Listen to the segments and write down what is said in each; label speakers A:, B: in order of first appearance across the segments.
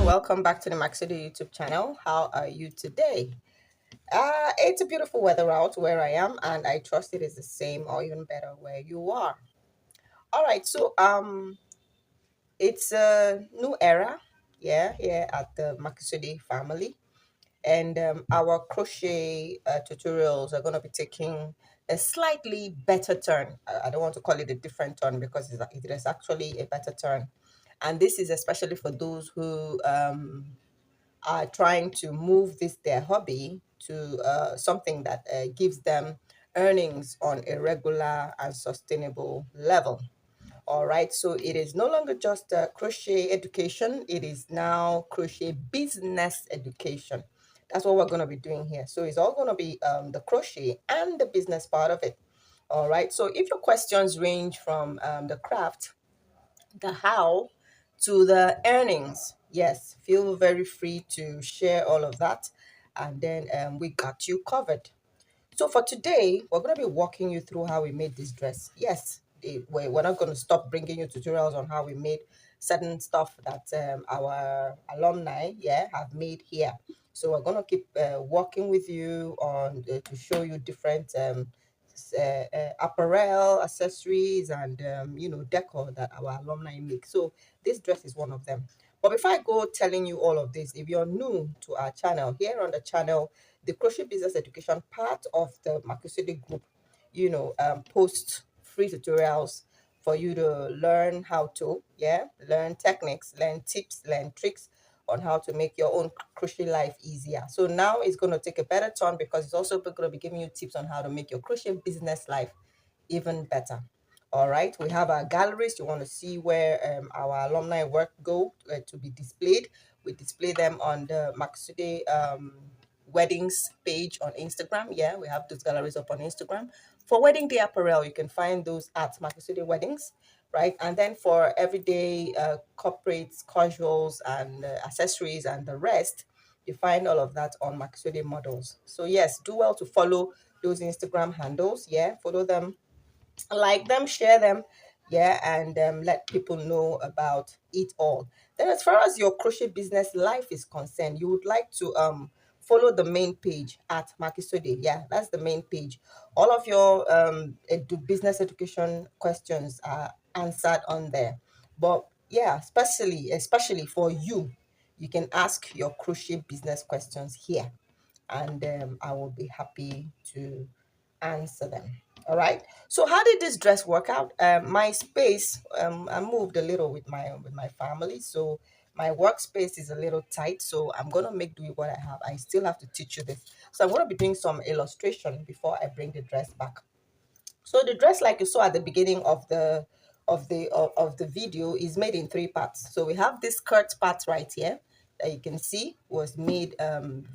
A: everyone, welcome back to the Maxidi YouTube channel. How are you today? It's a beautiful weather out where I am, and I trust it is the same or even better where you are. All right, so it's a new era, yeah, here at the Maxidi family, and our crochet tutorials are going to be taking a slightly better turn. I don't want to call it a different turn because it is actually a better turn, and this is especially for those who are trying to move this their hobby to something that gives them earnings on a regular and sustainable level. All right, so it is no longer just crochet education, it is now crochet business education. That's what we're going to be doing here. So it's all going to be the crochet and the business part of it. All right, so if your questions range from the craft, the how, to the earnings, yes, feel very free to share all of that, and then we got you covered. So for today, we're going to be walking you through how we made this dress. Yes, we're not going to stop bringing you tutorials on how we made certain stuff that our alumni, yeah, have made here. So we're going to keep walking with you on to show you different apparel, accessories, and decor that our alumni make. So this dress is one of them. But before I go telling you all of this, if you're new to our channel, here on the channel, the crochet business education part of the Makusudi group, post free tutorials for you to learn how to, learn techniques, learn tips, learn tricks on how to make your own crochet life easier. So now it's going to take a better turn because it's also going to be giving you tips on how to make your crochet business life even better. All right, we have our galleries. You want to see where our alumni work go to be displayed. We display them on the Maxude weddings page on Instagram. Yeah, we have those galleries up on Instagram. For wedding day apparel, you can find those at Maxude weddings, right? And then for everyday corporates, casuals, and accessories and the rest, you find all of that on Maxude models. So yes, do well to follow those Instagram handles. Yeah, follow them, like them, share them, yeah, and let people know about it all. Then as far as your crochet business life is concerned, you would like to follow the main page at Makisode. Yeah, that's the main page. All of your business education questions are answered on there. But yeah, especially for you, you can ask your crochet business questions here, and I will be happy to answer them. All right. So how did this dress work out? My space, I moved a little with my family, so my workspace is a little tight. So I'm gonna make do with what I have. I still have to teach you this. So I'm gonna be doing some illustration before I bring the dress back. So the dress, like you saw at the beginning of the video, is made in three parts. So we have this skirt part right here that you can see was made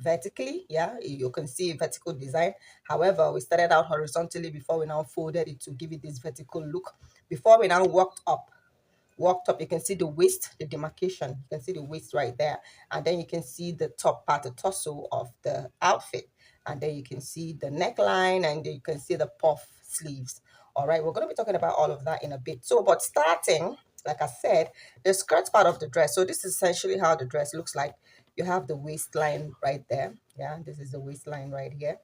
A: vertically. Yeah, you can see vertical design. However, we started out horizontally before we now folded it to give it this vertical look. Before we now walked up, you can see the waist, the demarcation. You can see the waist right there, and then you can see the top part, the torso of the outfit, and then you can see the neckline, and then you can see the puff sleeves. All right, we're going to be talking about all of that in a bit. So but starting, like I said, the skirt part of the dress. So this is essentially how the dress looks like. You have the waistline right there. Yeah, this is the waistline right here,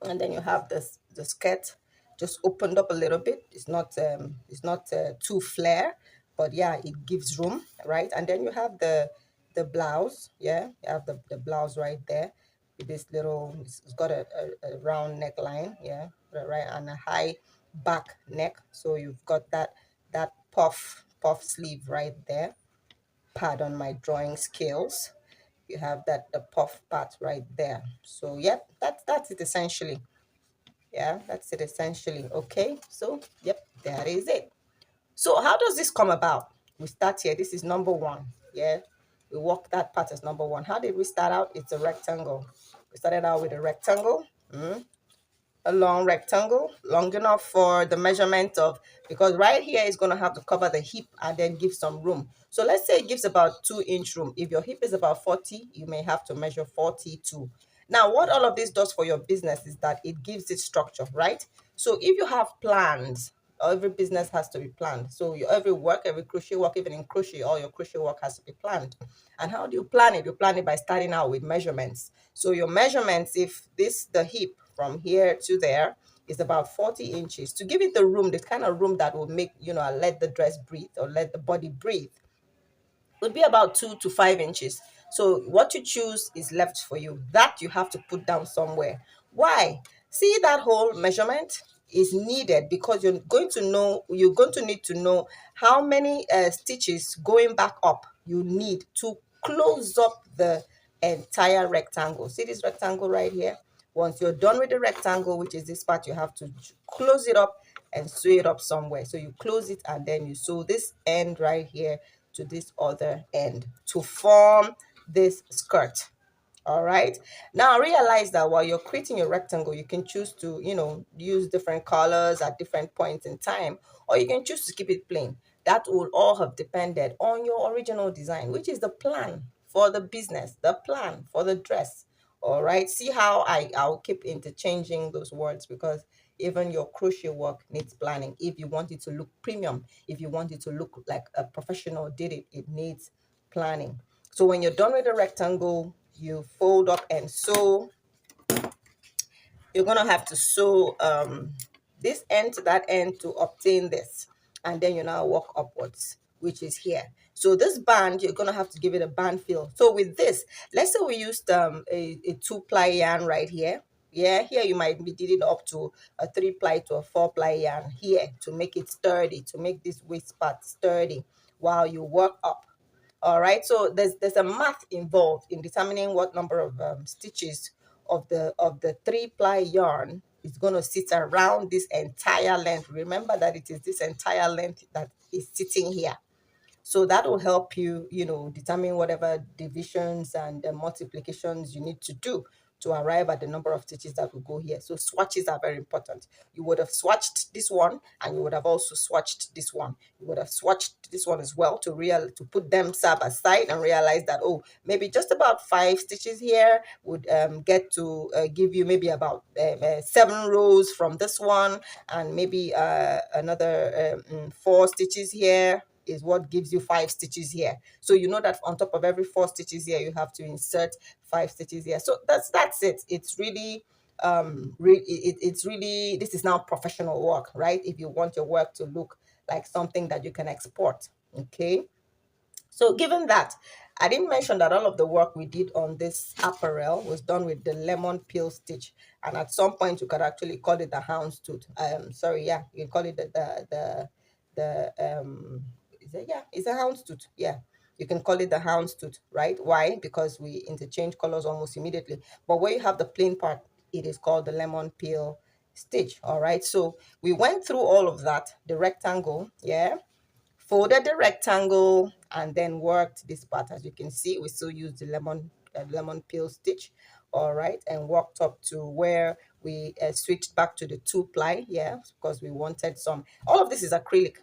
A: and then you have this the skirt just opened up a little bit. It's not too flare, but yeah, it gives room, right? And then you have the blouse. Yeah, you have the blouse right there with this little, it's got a round neckline, yeah, right, and a high back neck. So you've got that puff sleeve right there. Pardon my drawing skills. You have the puff part right there. So yep, that's it essentially. Yeah, that's it essentially. Okay, so yep, that is it. So how does this come about? We start here. This is number one. Yeah, we walk that part as number one. How did we start out? It's a rectangle. We started out with a rectangle. A long rectangle, long enough for the measurement of, because right here is going to have to cover the hip and then give some room. So let's say it gives about 2-inch room. If your hip is about 40, you may have to measure 42. Now, what all of this does for your business is that it gives it structure, right? So if you have plans Every business has to be planned. So your every work, every crochet work, even in crochet, all your crochet work has to be planned. And how do you plan it? You plan it by starting out with measurements. So your measurements, if this the hip from here to there is about 40 inches, to give it the room, the kind of room that will make, let the dress breathe or let the body breathe, would be about 2 to 5 inches. So what you choose is left for you. That you have to put down somewhere. Why? See, that whole measurement is needed because you're going to need to know how many stitches going back up you need to close up the entire rectangle. See this rectangle right here? Once you're done with the rectangle, which is this part, you have to close it up and sew it up somewhere. So you close it and then you sew this end right here to this other end to form this skirt. All right, now realize that while you're creating your rectangle, you can choose to use different colors at different points in time, or you can choose to keep it plain. That will all have depended on your original design, which is the plan for the business, the plan for the dress. All right, see how I'll keep interchanging those words because even your crochet work needs planning. If you want it to look premium, if you want it to look like a professional did it, it needs planning. So when you're done with the rectangle, you fold up and sew. You're gonna have to sew this end to that end to obtain this, and then you now walk upwards, which is here. So this band, you're gonna have to give it a band feel. So with this, let's say we used a 2-ply yarn right here. Yeah, here you might be needing up to a 3-ply to a 4-ply yarn here to make it sturdy, to make this waist part sturdy while you work up. All right, so there's a math involved in determining what number of stitches of the 3-ply yarn is going to sit around this entire length. Remember that it is this entire length that is sitting here. So that will help you, determine whatever divisions and multiplications you need to do to arrive at the number of stitches that will go here. So swatches are very important. You would have swatched this one and you would have also swatched this one. You would have swatched this one as well to put them side by side and realize that, oh, maybe just about 5 stitches here would get to give you maybe about 7 rows from this one, and maybe another 4 stitches here is what gives you 5 stitches here. So you know that on top of every 4 stitches here, you have to insert 5 stitches here. So that's it. It's really it's really, this is now professional work, right? If you want your work to look like something that you can export. Okay, so given that, I didn't mention that all of the work we did on this apparel was done with the lemon peel stitch, and at some point you could actually call it the houndstooth. Sorry, yeah, you can call it the is it, yeah, it's a houndstooth. Yeah, you can call it the houndstooth, right? Why? Because we interchange colors almost immediately. But where you have the plain part, it is called the lemon peel stitch. All right, so we went through all of that, the rectangle, yeah, folded the rectangle and then worked this part. As you can see, we still use the lemon peel stitch. All right, and worked up to where we switched back to the 2-ply, yeah, because we wanted some, all of this is acrylic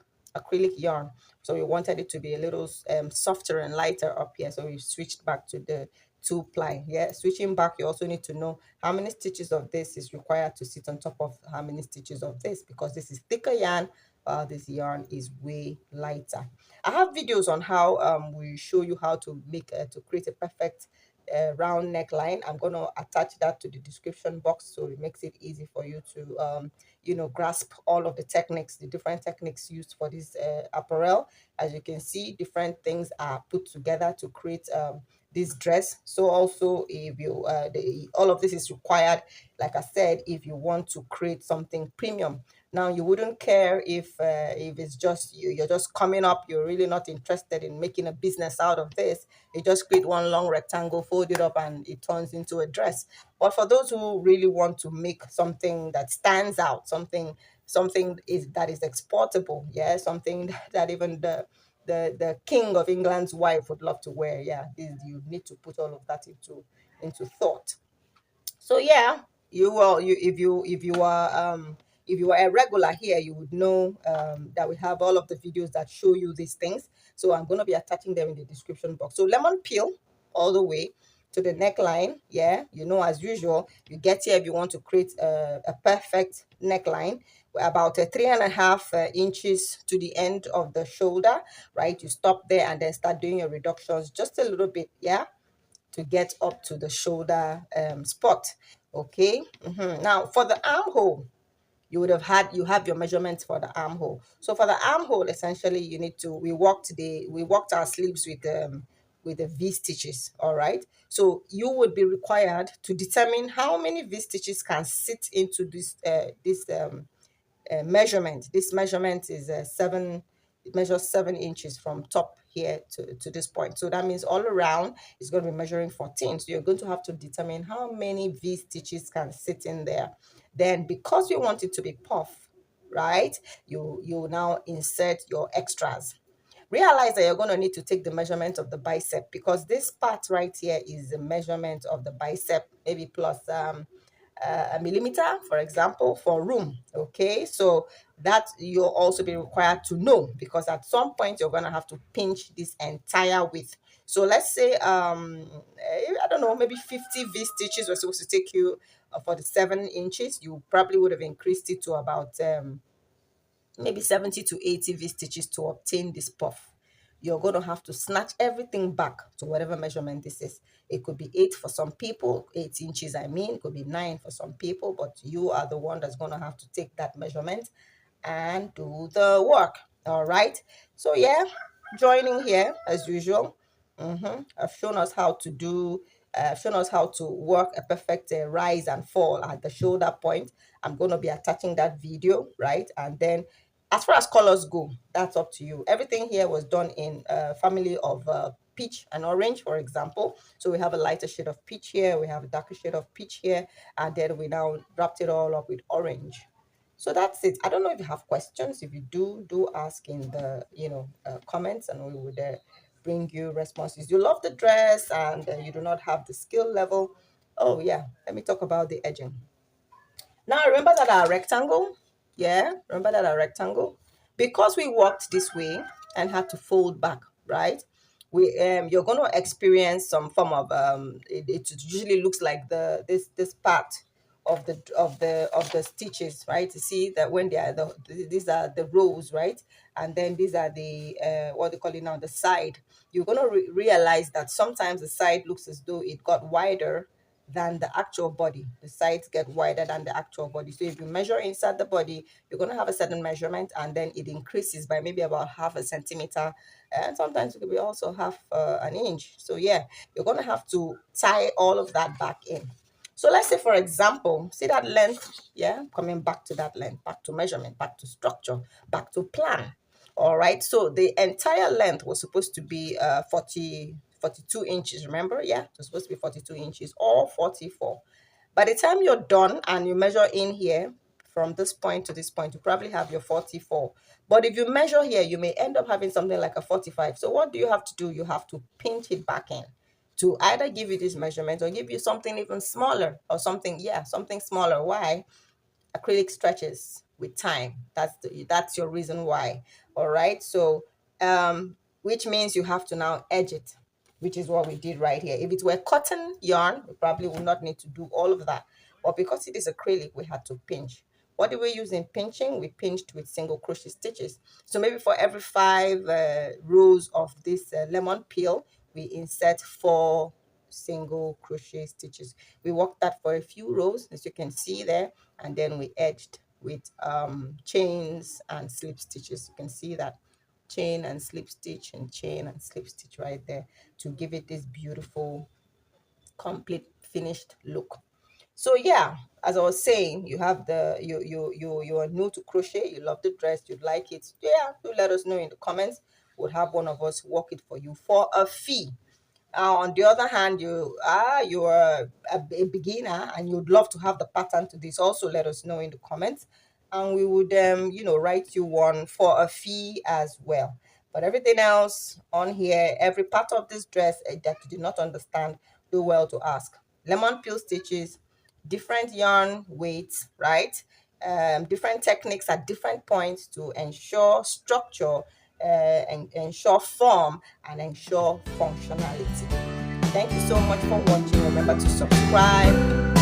A: yarn, so we wanted it to be a little softer and lighter up here, so we switched back to the 2-ply. Yeah, switching back, you also need to know how many stitches of this is required to sit on top of how many stitches of this, because this is thicker yarn, this yarn is way lighter. I have videos on how we show you how to create a perfect round neckline. I'm going to attach that to the description box so it makes it easy for you to grasp all of the techniques, the different techniques used for this apparel. As you can see, different things are put together to create this dress. So also, if you all of this is required, like I said, if you want to create something premium. Now, you wouldn't care if it's just you're just coming up, you're really not interested in making a business out of this. You just create one long rectangle, fold it up, and it turns into a dress. But for those who really want to make something that stands out, something that is exportable, yeah, something that even the king of England's wife would love to wear, yeah, you need to put all of that into thought. So yeah, you will you if you are a regular here, you would know that we have all of the videos that show you these things. So I'm going to be attaching them in the description box. So lemon peel all the way to the neckline. Yeah, you know, as usual, you get here if you want to create a perfect neckline. About 3.5 inches to the end of the shoulder, right? You stop there and then start doing your reductions just a little bit, yeah, to get up to the shoulder spot. Okay. Now for the armhole, you would have had, you have your measurements for the armhole. So for the armhole, essentially you need to, we worked our sleeves with the V stitches. All right, so you would be required to determine how many V stitches can sit into this measurement. This measurement is it measures 7 inches from top here to this point. So that means all around it's going to be measuring 14. So you're going to have to determine how many V stitches can sit in there. Then because you want it to be puff, right, you now insert your extras. Realize that you're going to need to take the measurement of the bicep, because this part right here is the measurement of the bicep, maybe plus a millimeter, for example, for room. Okay, so that you'll also be required to know, because at some point you're going to have to pinch this entire width. So let's say I don't know, maybe 50 V stitches were supposed to take you for the 7 inches. You probably would have increased it to about maybe 70 to 80 V stitches to obtain this puff. You're going to have to snatch everything back to whatever measurement this is. It could be 8 for some people, 8 inches, I mean, it could be 9 for some people, but you are the one that's going to have to take that measurement and do the work. All right. So yeah, joining here as usual. I've shown us how to do, shown us how to work a perfect rise and fall at the shoulder point. I'm going to be attaching that video, right? And then as far as colors go, that's up to you. Everything here was done in a family of peach and orange, for example. So we have a lighter shade of peach here, we have a darker shade of peach here, and then we now wrapped it all up with orange. So that's it. I don't know if you have questions. If you do ask in the comments, and we would bring you responses. You love the dress and you do not have the skill level. Oh yeah, let me talk about the edging. Now remember that our rectangle, yeah, remember that our rectangle, because we walked this way and had to fold back, right? We you're going to experience some form of it usually looks like this part of the stitches, right? You see that when they are these are the rows, right? And then these are the what they call it now, the side. You're going to realize that sometimes the side looks as though it got wider than the actual body. The sides get wider than the actual body. So if you measure inside the body, you're going to have a certain measurement, and then it increases by maybe about half a centimeter, and sometimes it could be also half an inch. So yeah, you're going to have to tie all of that back in. So let's say, for example, see that length, yeah, coming back to that length, back to measurement, back to structure, back to plan. All right, so the entire length was supposed to be 42 inches, remember? Yeah, it was supposed to be 42 inches or 44. By the time you're done and you measure in here, from this point to this point, you probably have your 44. But if you measure here, you may end up having something like a 45. So what do you have to do? You have to pinch it back in to either give you this measurement or give you something even smaller, or something, yeah, something smaller. Why? Acrylic stretches with time. That's your reason why. All right, so which means you have to now edge it, which is what we did right here. If it were cotton yarn, we probably would not need to do all of that, but because it is acrylic, we had to pinch. What do we use in pinching? We pinched with single crochet stitches. So maybe for every 5 rows of this lemon peel, we insert 4 single crochet stitches. We worked that for a few rows, as you can see there, and then we edged with chains and slip stitches. You can see that chain and slip stitch and chain and slip stitch right there to give it this beautiful complete finished look. So yeah, as I was saying, you have the you are new to crochet, you love the dress, you'd like it, yeah, do let us know in the comments. We'll have one of us work it for you for a fee. On the other hand, you are a beginner and you'd love to have the pattern to this, also let us know in the comments, and we would write you one for a fee as well. But everything else on here, every part of this dress that you did not understand, do well to ask. Lemon peel stitches, different yarn weights, right? Different techniques at different points to ensure structure, and ensure form, and ensure functionality. Thank you so much for watching. Remember to subscribe,